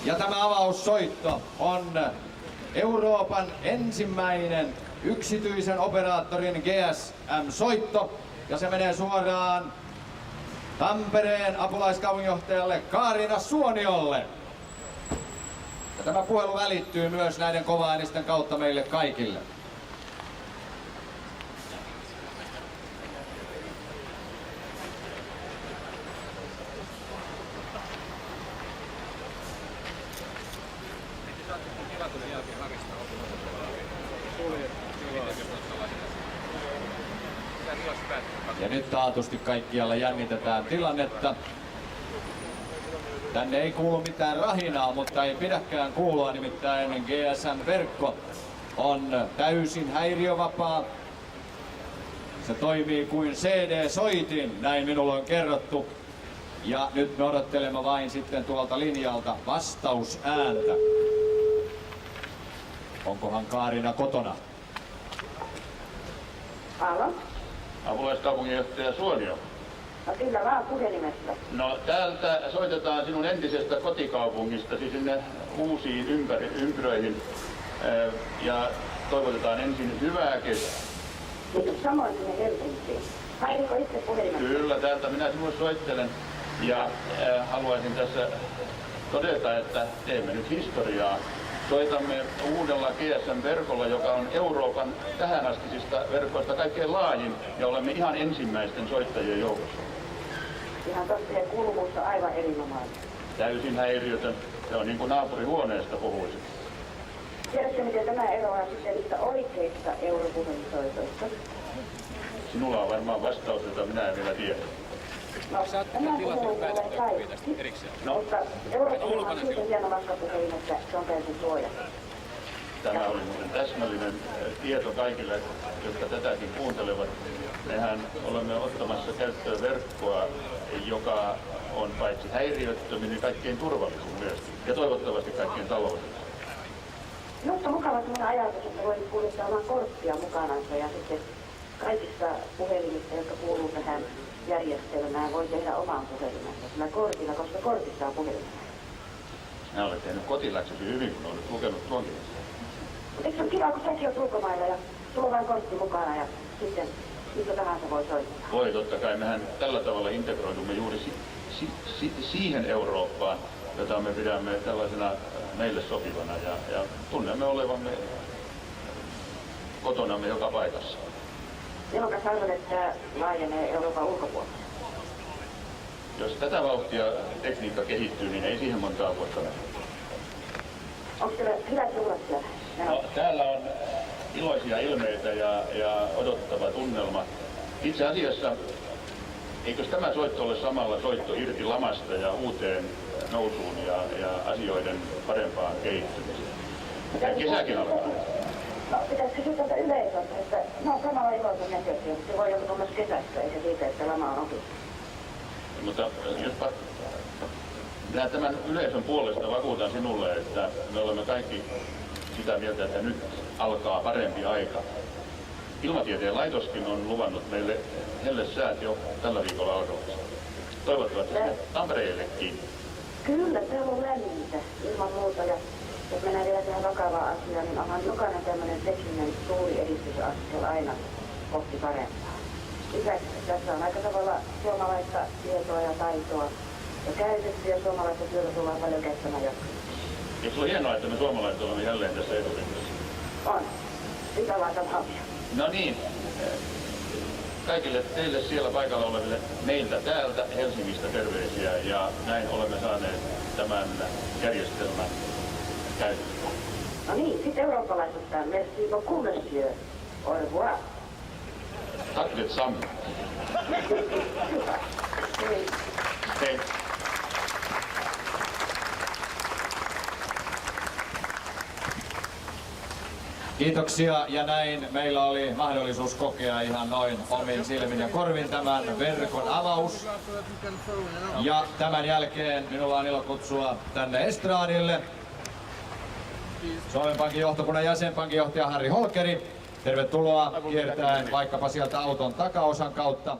Ja tämä avaussoitto on Euroopan ensimmäinen yksityisen operaattorin GSM-soitto. Ja se menee suoraan Tampereen apulaiskaupunginjohtajalle Kaarina Suoniolle. Ja tämä puhelu välittyy myös näiden kovaäänisten kautta meille kaikille. Ja nyt taatusti kaikkialla jännitetään tilannetta. Tänne ei kuulu mitään rahinaa, mutta ei pidäkään kuulua, nimittäin GSM-verkko on täysin häiriövapaa. Se toimii kuin CD-soitin, näin minulle on kerrottu. Ja nyt me odottelemme vain sitten tuolta linjalta vastausääntä. Onkohan Kaarina kotona? Halo? Apulaiskaupunginjohtaja Suonio. No kyllä vaan puhelimesta. No täältä soitetaan sinun entisestä kotikaupungistasi sinne uusiin ympyröihin ja toivotetaan ensin hyvää kesää. Kiitos samoin sinne Helsinkiin. Hainko itse puhelimesta? Kyllä, täältä minä sinulle soittelen ja haluaisin tässä todeta, että teemme nyt historiaa. Soitamme uudella GSM-verkolla, joka on Euroopan tähänastisista verkoista kaikkein laajin, ja olemme ihan ensimmäisten soittajien joukossa. Ihan totta, ja kuuluvuus on aivan erinomainen. Täysin häiriötön. Se on niin kuin naapurihuoneesta puhuisin. Tiedätkö, miten tämä eroaa sitten niistä oikeista europuhelinsoitoista? Sinulla on varmaan vastaus, jota minä en vielä tiedä. No, tämä puhelin tulee kaikki, mutta europuhelin on siitä hieno matkapuhelin, että se on täysin suojattu. Tämä oli muuten täsmällinen tieto kaikille, jotka tätäkin kuuntelevat. Mehän olemme ottamassa käyttöön verkkoa, joka on paitsi häiriöttömin, niin kaikkein turvallisin myös. Ja toivottavasti kaikkein taloudellisin. Minusta on mukava sellainen ajatus, että voi kuljettaa oman korttia mukanansa ja sitten kaikista puhelimista, jotka kuuluu tähän järjestelmään, voi tehdä oman puhelimensa sillä kortilla, koska kortissa on puhelimen. Sinä olet tehnyt kotiläksysi hyvin, kun olet lukenut tuonkin. Eikö se ole kiva, kun säkin olet ulkomailla ja sulla on vain kortti mukana ja sitten mitä tahansa voi soittaa? Voi, totta kai. Mehän tällä tavalla integroidumme juuri siihen Eurooppaan, jota me pidämme tällaisena meille sopivana ja tunnemme olevamme kotonamme joka paikassa. Milloin sä arvoit, että laajenee Euroopan ulkopuolelle? Jos tätä vauhtia tekniikka kehittyy, niin ei siihen montaa vuotta mene. Onko teillä hyvät juhlat siellä? No, täällä on iloisia ilmeitä ja odottava tunnelma. Itse asiassa, eikös tämä soitto ole samalla soitto irti lamasta ja uuteen nousuun ja asioiden parempaan kehittymiseen? Ja kesäkin alkaa. No, pitäisikö kysyä tältä yleisöltä, että ne on samalla iloisen näköisiä, mutta se voi joutua myös kesästä, eikä siitä, että lama on ohi. Mutta jospa minä tämän yleisön puolesta vakuutan sinulle, että me olemme kaikki sitä mieltä, että nyt alkaa parempi aika. Ilmatieteen laitoskin on luvannut meille hellesäät jo tällä viikolla alkavassa. Toivottavasti Tampereellekin. Kyllä, täällä on lämmintä ilman muuta. Ja jos mennään vielä tähän vakavaan asiaan, niin onhan jokainen tämmöinen tekninen suuri edistysaskel aina kohti parempaa. Lisäksi tässä on aika tavalla suomalaista tietoa ja taitoa ja käytetty ja suomalaista työtä tullaan paljon käyttämään jatkossa. Eikö se ole hienoa, että me suomalaiset olemme jälleen tässä eturinteessä? On. Sitä vaan samaa. No niin. Kaikille teille siellä paikalla oleville meiltä täältä Helsingistä terveisiä ja näin olemme saaneet tämän järjestelmän käyttöön. No niin, sitten eurooppalaisestaan. Merci beaucoup, monsieur. Au revoir. Tack detsamma. Hei. Kiitoksia ja näin meillä oli mahdollisuus kokea ihan noin omin silmin ja korvin tämän verkon avaus. Ja tämän jälkeen minulla on ilo kutsua tänne estraadille Suomen Pankin johtokunnan jäsen, pankinjohtaja Harri Holkeri. Tervetuloa kiertäen vaikkapa sieltä auton takaosan kautta.